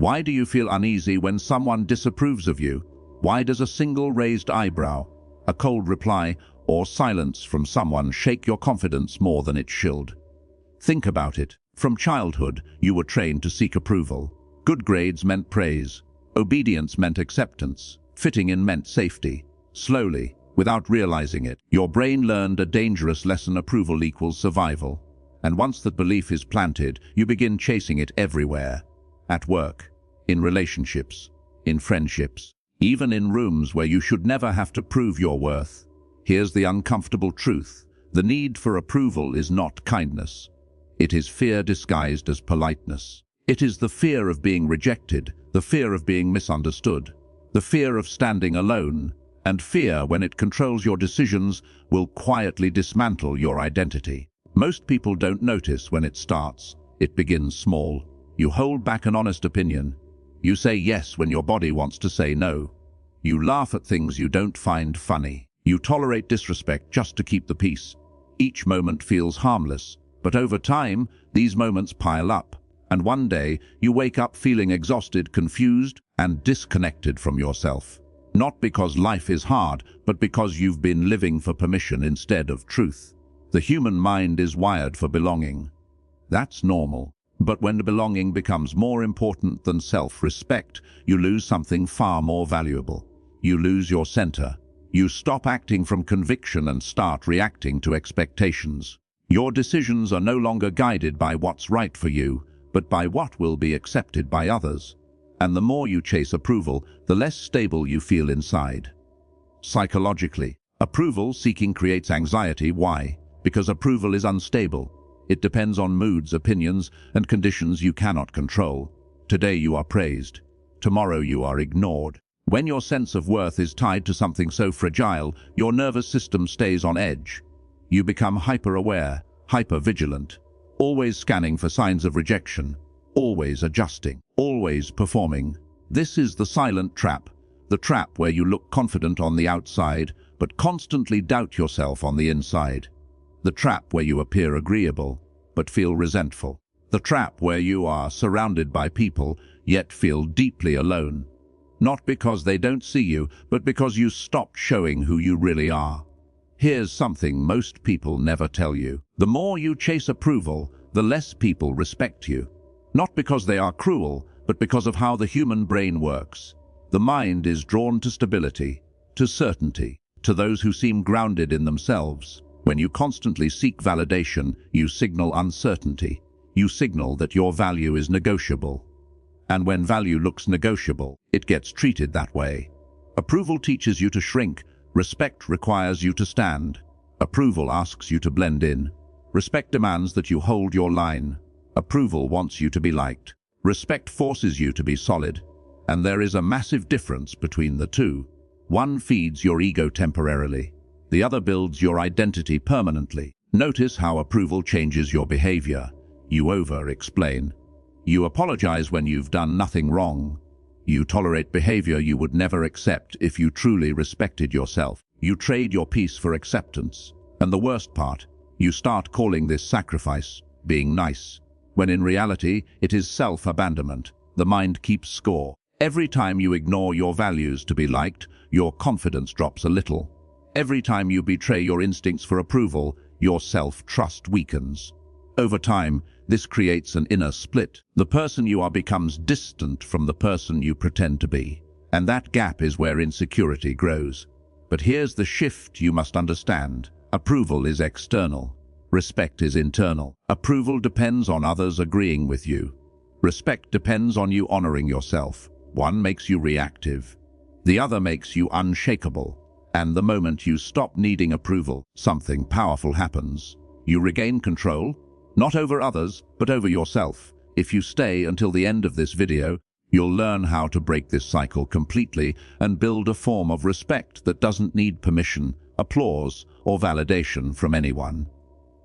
Why do you feel uneasy when someone disapproves of you? Why does a single raised eyebrow, a cold reply, or silence from someone shake your confidence more than it should? Think about it. From childhood, you were trained to seek approval. Good grades meant praise. Obedience meant acceptance. Fitting in meant safety. Slowly, without realizing it, your brain learned a dangerous lesson: approval equals survival. And once that belief is planted, you begin chasing it everywhere. At work, in relationships, in friendships, even in rooms where you should never have to prove your worth. Here's the uncomfortable truth. The need for approval is not kindness. It is fear disguised as politeness. It is the fear of being rejected, the fear of being misunderstood, the fear of standing alone, and fear, when it controls your decisions, will quietly dismantle your identity. Most people don't notice when it starts. It begins small. You hold back an honest opinion. You say yes when your body wants to say no. You laugh at things you don't find funny. You tolerate disrespect just to keep the peace. Each moment feels harmless, but over time, these moments pile up. And one day, you wake up feeling exhausted, confused, and disconnected from yourself. Not because life is hard, but because you've been living for permission instead of truth. The human mind is wired for belonging. That's normal. But when belonging becomes more important than self-respect, you lose something far more valuable. You lose your center. You stop acting from conviction and start reacting to expectations. Your decisions are no longer guided by what's right for you, but by what will be accepted by others. And the more you chase approval, the less stable you feel inside. Psychologically, approval seeking creates anxiety. Why? Because approval is unstable. It depends on moods, opinions, and conditions you cannot control. Today you are praised. Tomorrow you are ignored. When your sense of worth is tied to something so fragile, your nervous system stays on edge. You become hyper-aware, hyper-vigilant, always scanning for signs of rejection, always adjusting, always performing. This is the silent trap, the trap where you look confident on the outside, but constantly doubt yourself on the inside. The trap where you appear agreeable, but feel resentful. The trap where you are surrounded by people, yet feel deeply alone. Not because they don't see you, but because you stopped showing who you really are. Here's something most people never tell you. The more you chase approval, the less people respect you. Not because they are cruel, but because of how the human brain works. The mind is drawn to stability, to certainty, to those who seem grounded in themselves. When you constantly seek validation, you signal uncertainty. You signal that your value is negotiable. And when value looks negotiable, it gets treated that way. Approval teaches you to shrink. Respect requires you to stand. Approval asks you to blend in. Respect demands that you hold your line. Approval wants you to be liked. Respect forces you to be solid. And there is a massive difference between the two. One feeds your ego temporarily. The other builds your identity permanently. Notice how approval changes your behavior. You over-explain. You apologize when you've done nothing wrong. You tolerate behavior you would never accept if you truly respected yourself. You trade your peace for acceptance. And the worst part, you start calling this sacrifice, being nice, when in reality it is self-abandonment. The mind keeps score. Every time you ignore your values to be liked, your confidence drops a little. Every time you betray your instincts for approval, your self-trust weakens. Over time, this creates an inner split. The person you are becomes distant from the person you pretend to be. And that gap is where insecurity grows. But here's the shift you must understand. Approval is external. Respect is internal. Approval depends on others agreeing with you. Respect depends on you honoring yourself. One makes you reactive. The other makes you unshakable. And the moment you stop needing approval, something powerful happens. You regain control, not over others, but over yourself. If you stay until the end of this video, you'll learn how to break this cycle completely and build a form of respect that doesn't need permission, applause, or validation from anyone.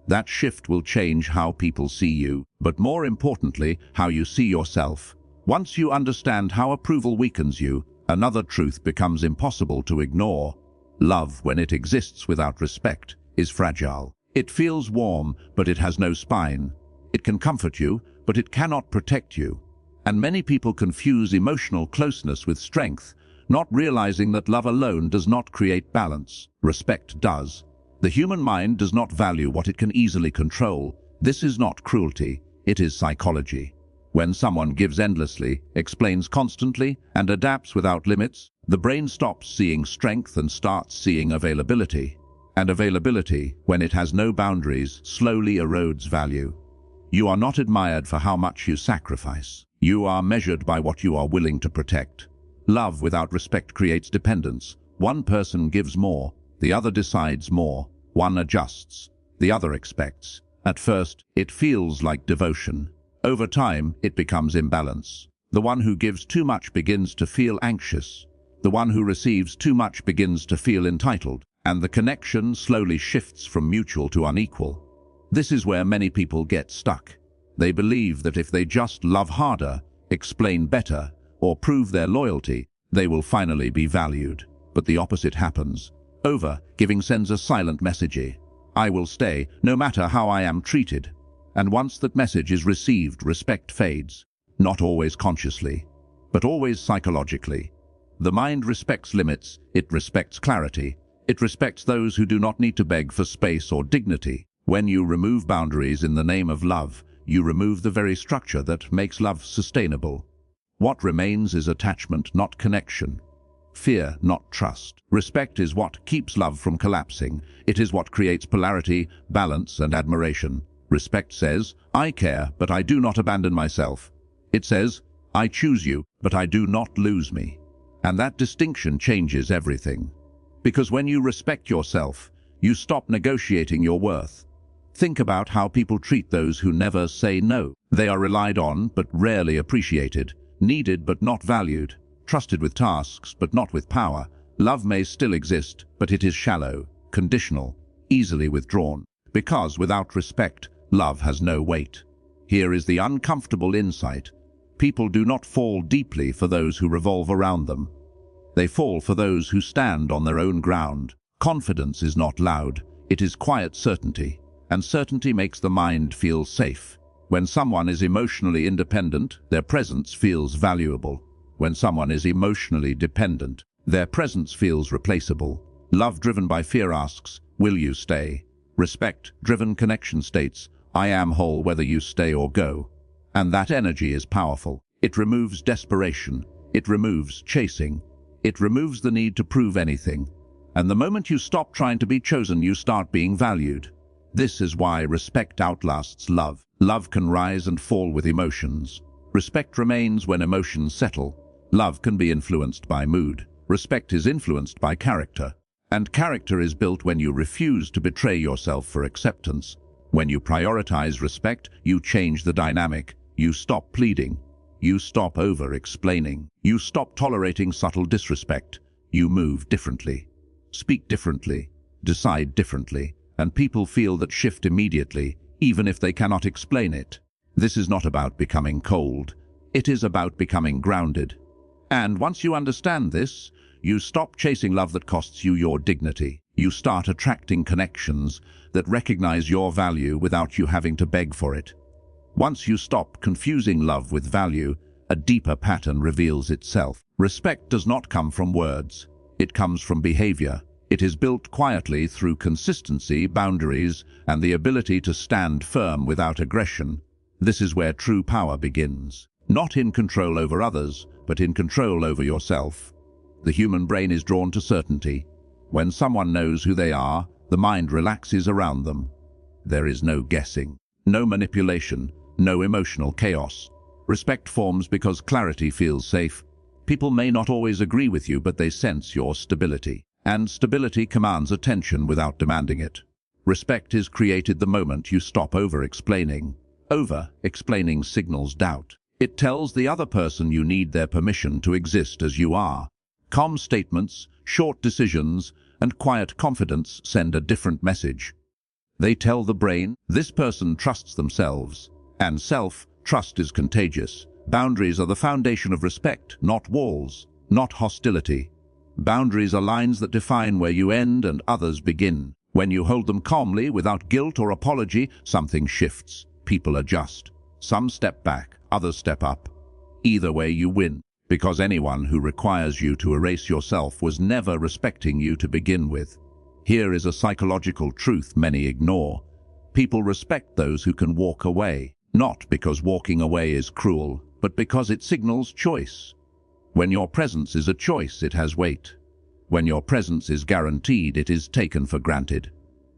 That shift will change how people see you, but more importantly, how you see yourself. Once you understand how approval weakens you, another truth becomes impossible to ignore. Love, when it exists without respect, is fragile. It feels warm, but it has no spine. It can comfort you, but it cannot protect you. And many people confuse emotional closeness with strength, not realizing that love alone does not create balance. Respect does. The human mind does not value what it can easily control. This is not cruelty, it is psychology. When someone gives endlessly, explains constantly, and adapts without limits, the brain stops seeing strength and starts seeing availability. And availability, when it has no boundaries, slowly erodes value. You are not admired for how much you sacrifice. You are measured by what you are willing to protect. Love without respect creates dependence. One person gives more, the other decides more. One adjusts, the other expects. At first, it feels like devotion. Over time, it becomes imbalance. The one who gives too much begins to feel anxious. The one who receives too much begins to feel entitled, and the connection slowly shifts from mutual to unequal. This is where many people get stuck. They believe that if they just love harder, explain better, or prove their loyalty, they will finally be valued. But the opposite happens. Over-giving sends a silent message. I will stay, no matter how I am treated. And once that message is received, respect fades. Not always consciously, but always psychologically. The mind respects limits, it respects clarity. It respects those who do not need to beg for space or dignity. When you remove boundaries in the name of love, you remove the very structure that makes love sustainable. What remains is attachment, not connection. Fear, not trust. Respect is what keeps love from collapsing. It is what creates polarity, balance, and admiration. Respect says, I care, but I do not abandon myself. It says, I choose you, but I do not lose me. And that distinction changes everything. Because when you respect yourself, you stop negotiating your worth. Think about how people treat those who never say no. They are relied on, but rarely appreciated, needed but not valued, trusted with tasks but not with power. Love may still exist, but it is shallow, conditional, easily withdrawn. Because without respect, love has no weight. Here is the uncomfortable insight. People do not fall deeply for those who revolve around them. They fall for those who stand on their own ground. Confidence is not loud, it is quiet certainty. And certainty makes the mind feel safe. When someone is emotionally independent, their presence feels valuable. When someone is emotionally dependent, their presence feels replaceable. Love driven by fear asks, will you stay? Respect-driven connection states, I am whole whether you stay or go. And that energy is powerful. It removes desperation. It removes chasing. It removes the need to prove anything. And the moment you stop trying to be chosen, you start being valued. This is why respect outlasts love. Love can rise and fall with emotions. Respect remains when emotions settle. Love can be influenced by mood. Respect is influenced by character. And character is built when you refuse to betray yourself for acceptance. When you prioritize respect, you change the dynamic. You stop pleading. You stop over-explaining. You stop tolerating subtle disrespect. You move differently. Speak differently. Decide differently. And people feel that shift immediately, even if they cannot explain it. This is not about becoming cold. It is about becoming grounded. And once you understand this, you stop chasing love that costs you your dignity. You start attracting connections that recognize your value without you having to beg for it. Once you stop confusing love with value, a deeper pattern reveals itself. Respect does not come from words. It comes from behavior. It is built quietly through consistency, boundaries, and the ability to stand firm without aggression. This is where true power begins. Not in control over others, but in control over yourself. The human brain is drawn to certainty. When someone knows who they are, the mind relaxes around them. There is no guessing, no manipulation, no emotional chaos. Respect forms because clarity feels safe. People may not always agree with you, but they sense your stability. And stability commands attention without demanding it. Respect is created the moment you stop over-explaining. Over-explaining signals doubt. It tells the other person you need their permission to exist as you are. Calm statements, short decisions, and quiet confidence send a different message. They tell the brain, this person trusts themselves. And self-trust is contagious. Boundaries are the foundation of respect, not walls, not hostility. Boundaries are lines that define where you end and others begin. When you hold them calmly, without guilt or apology, something shifts. People adjust. Some step back, others step up. Either way you win, because anyone who requires you to erase yourself was never respecting you to begin with. Here is a psychological truth many ignore. People respect those who can walk away, not because walking away is cruel, but because it signals choice. When your presence is a choice, it has weight. When your presence is guaranteed, it is taken for granted.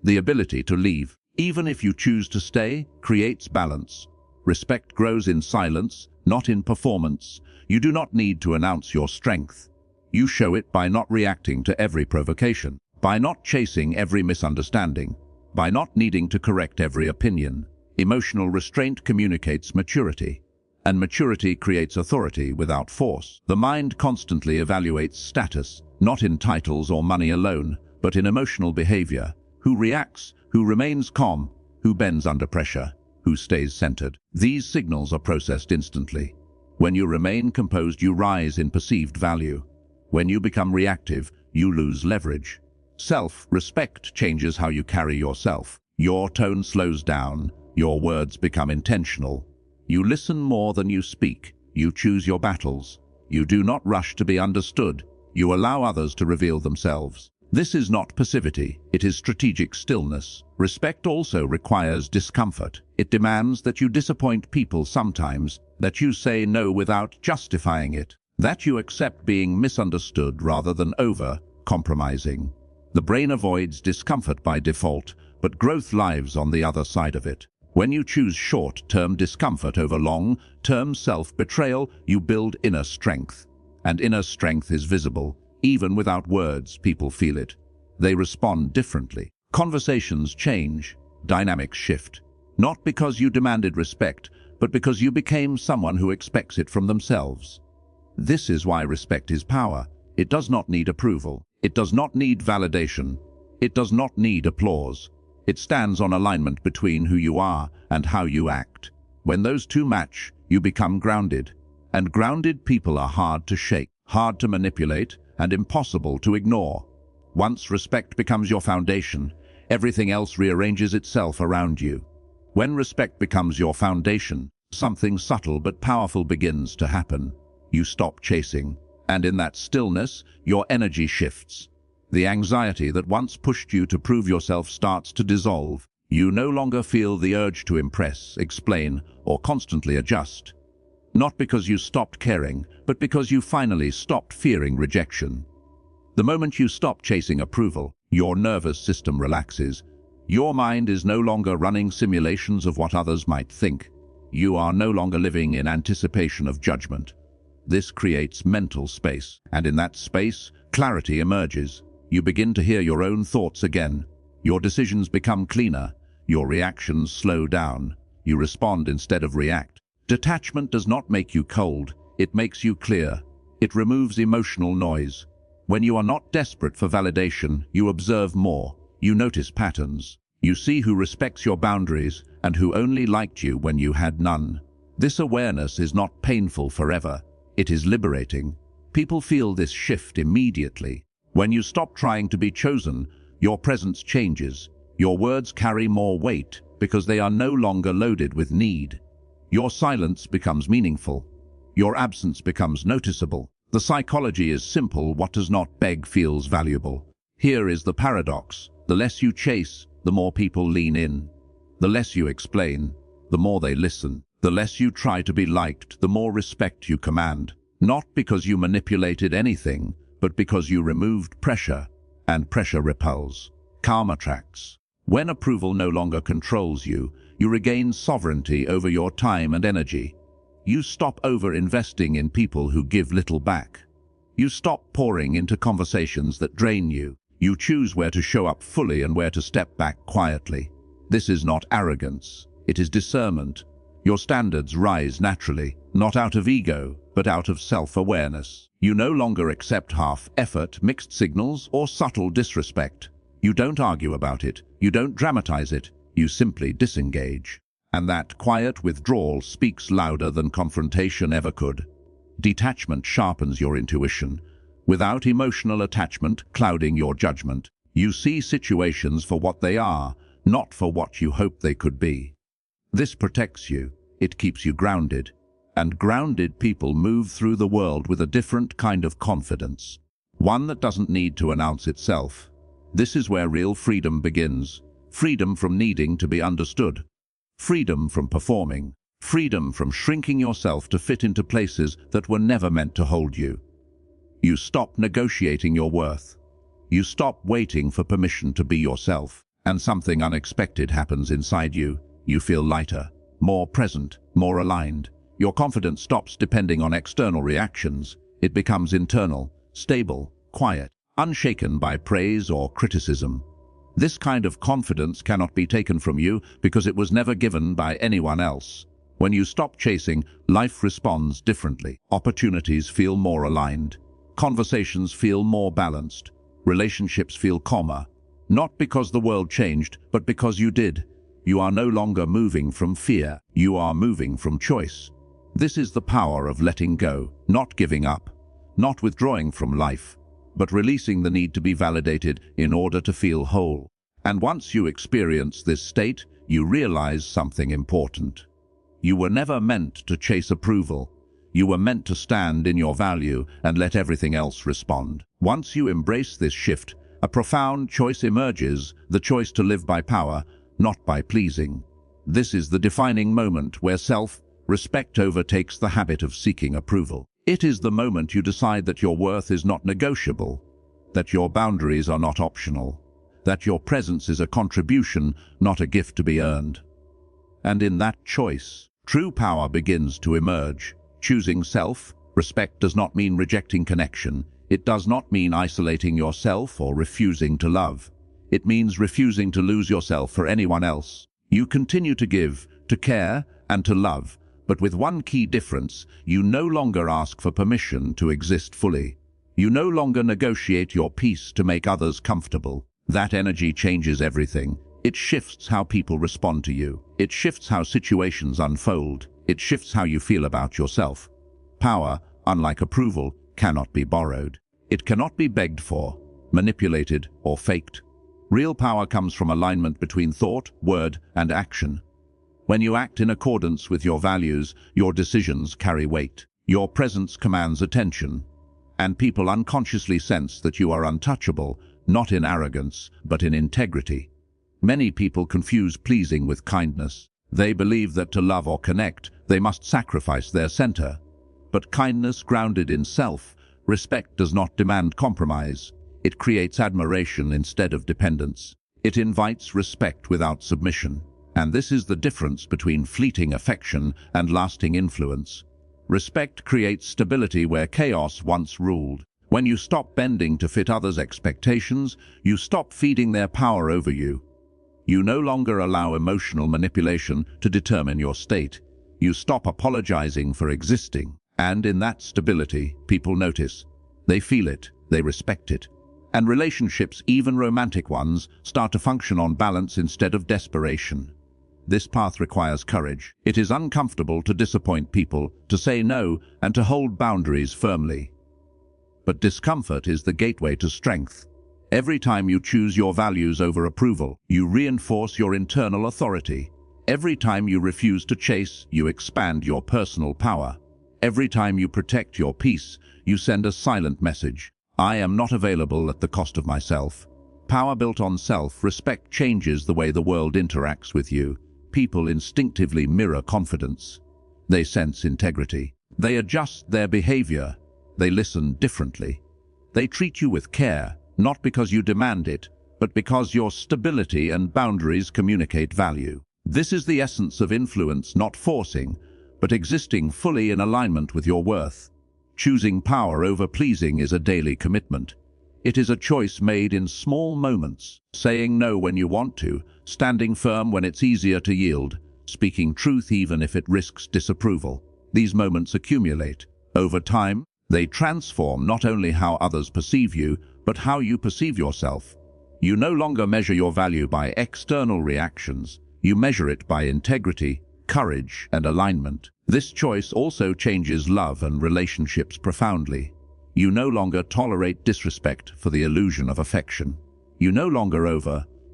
The ability to leave, even if you choose to stay, creates balance. Respect grows in silence, not in performance. You do not need to announce your strength. You show it by not reacting to every provocation, by not chasing every misunderstanding, by not needing to correct every opinion. Emotional restraint communicates maturity, and maturity creates authority without force. The mind constantly evaluates status, not in titles or money alone, but in emotional behavior. Who reacts, who remains calm, who bends under pressure, who stays centered. These signals are processed instantly. When you remain composed, you rise in perceived value. When you become reactive, you lose leverage. Self-respect changes how you carry yourself. Your tone slows down, your words become intentional. You listen more than you speak. You choose your battles. You do not rush to be understood. You allow others to reveal themselves. This is not passivity, it is strategic stillness. Respect also requires discomfort. It demands that you disappoint people sometimes, that you say no without justifying it, that you accept being misunderstood rather than over-compromising. The brain avoids discomfort by default, but growth lives on the other side of it. When you choose short-term discomfort over long-term self-betrayal, you build inner strength. And inner strength is visible. Even without words, people feel it. They respond differently. Conversations change, dynamics shift. Not because you demanded respect, but because you became someone who expects it from themselves. This is why respect is power. It does not need approval. It does not need validation. It does not need applause. It stands on alignment between who you are and how you act. When those two match, you become grounded. And grounded people are hard to shake, hard to manipulate, and impossible to ignore. Once respect becomes your foundation, everything else rearranges itself around you. When respect becomes your foundation, something subtle but powerful begins to happen. You stop chasing, and in that stillness, your energy shifts. The anxiety that once pushed you to prove yourself starts to dissolve. You no longer feel the urge to impress, explain, or constantly adjust. Not because you stopped caring, but because you finally stopped fearing rejection. The moment you stop chasing approval, your nervous system relaxes. Your mind is no longer running simulations of what others might think. You are no longer living in anticipation of judgment. This creates mental space, and in that space, clarity emerges. You begin to hear your own thoughts again. Your decisions become cleaner. Your reactions slow down. You respond instead of react. Detachment does not make you cold. It makes you clear. It removes emotional noise. When you are not desperate for validation, you observe more. You notice patterns. You see who respects your boundaries and who only liked you when you had none. This awareness is not painful forever. It is liberating. People feel this shift immediately. When you stop trying to be chosen, your presence changes. Your words carry more weight because they are no longer loaded with need. Your silence becomes meaningful. Your absence becomes noticeable. The psychology is simple. What does not beg feels valuable. Here is the paradox. The less you chase, the more people lean in. The less you explain, the more they listen. The less you try to be liked, the more respect you command. Not because you manipulated anything, but because you removed pressure, and pressure repels. Calm attracts. When approval no longer controls you, you regain sovereignty over your time and energy. You stop over-investing in people who give little back. You stop pouring into conversations that drain you. You choose where to show up fully and where to step back quietly. This is not arrogance, it is discernment. Your standards rise naturally, not out of ego, but out of self-awareness. You no longer accept half-effort, mixed signals, or subtle disrespect. You don't argue about it, you don't dramatize it, you simply disengage. And that quiet withdrawal speaks louder than confrontation ever could. Detachment sharpens your intuition. Without emotional attachment clouding your judgment, you see situations for what they are, not for what you hope they could be. This protects you, it keeps you grounded, And grounded people move through the world with a different kind of confidence, one that doesn't need to announce itself. This is where real freedom begins. Freedom from needing to be understood. Freedom from performing. Freedom from shrinking yourself to fit into places that were never meant to hold you. You stop negotiating your worth. You stop waiting for permission to be yourself. And something unexpected happens inside you. You feel lighter, more present, more aligned. Your confidence stops depending on external reactions. It becomes internal, stable, quiet, unshaken by praise or criticism. This kind of confidence cannot be taken from you because it was never given by anyone else. When you stop chasing, life responds differently. Opportunities feel more aligned. Conversations feel more balanced. Relationships feel calmer. Not because the world changed, but because you did. You are no longer moving from fear. You are moving from choice. This is the power of letting go, not giving up, not withdrawing from life, but releasing the need to be validated in order to feel whole. And once you experience this state, you realize something important. You were never meant to chase approval. You were meant to stand in your value and let everything else respond. Once you embrace this shift, a profound choice emerges, the choice to live by power, not by pleasing. This is the defining moment where self-respect overtakes the habit of seeking approval. It is the moment you decide that your worth is not negotiable, that your boundaries are not optional, that your presence is a contribution, not a gift to be earned. And in that choice, true power begins to emerge. Choosing self-respect does not mean rejecting connection. It does not mean isolating yourself or refusing to love. It means refusing to lose yourself for anyone else. You continue to give, to care, and to love, but with one key difference: you no longer ask for permission to exist fully. You no longer negotiate your peace to make others comfortable. That energy changes everything. It shifts how people respond to you. It shifts how situations unfold. It shifts how you feel about yourself. Power, unlike approval, cannot be borrowed. It cannot be begged for, manipulated, or faked. Real power comes from alignment between thought, word, and action. When you act in accordance with your values, your decisions carry weight. Your presence commands attention, and people unconsciously sense that you are untouchable, not in arrogance, but in integrity. Many people confuse pleasing with kindness. They believe that to love or connect, they must sacrifice their center. But kindness grounded in self-respect does not demand compromise. It creates admiration instead of dependence. It invites respect without submission. And this is the difference between fleeting affection and lasting influence. Respect creates stability where chaos once ruled. When you stop bending to fit others' expectations, you stop feeding their power over you. You no longer allow emotional manipulation to determine your state. You stop apologizing for existing. And in that stability, people notice. They feel it, they respect it. And relationships, even romantic ones, start to function on balance instead of desperation. This path requires courage. It is uncomfortable to disappoint people, to say no, and to hold boundaries firmly. But discomfort is the gateway to strength. Every time you choose your values over approval, you reinforce your internal authority. Every time you refuse to chase, you expand your personal power. Every time you protect your peace, you send a silent message. I am not available at the cost of myself. Power built on self-respect changes the way the world interacts with you. People instinctively mirror confidence. They sense integrity. They adjust their behavior. They listen differently. They treat you with care, not because you demand it, but because your stability and boundaries communicate value. This is the essence of influence, not forcing, but existing fully in alignment with your worth. Choosing power over pleasing is a daily commitment. It is a choice made in small moments, saying no when you want to, standing firm when it's easier to yield, speaking truth even if it risks disapproval. These moments accumulate. Over time, they transform not only how others perceive you, but how you perceive yourself. You no longer measure your value by external reactions. You measure it by integrity, courage, and alignment. This choice also changes love and relationships profoundly. You no longer tolerate disrespect for the illusion of affection. You no longer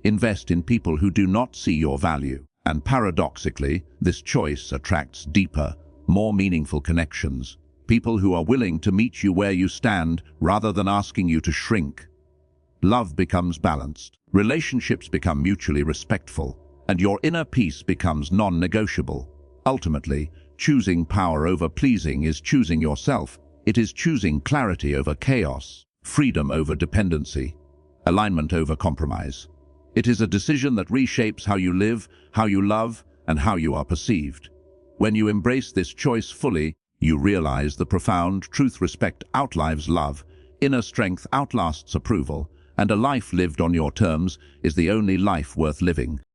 invest in people who do not see your value. And paradoxically, this choice attracts deeper, more meaningful connections, people who are willing to meet you where you stand rather than asking you to shrink. Love becomes balanced, relationships become mutually respectful, and your inner peace becomes non-negotiable. Ultimately, choosing power over pleasing is choosing yourself. It is choosing clarity over chaos, freedom over dependency, alignment over compromise. It is a decision that reshapes how you live, how you love, and how you are perceived. When you embrace this choice fully, you realize the profound truth: respect outlives love, inner strength outlasts approval, and a life lived on your terms is the only life worth living.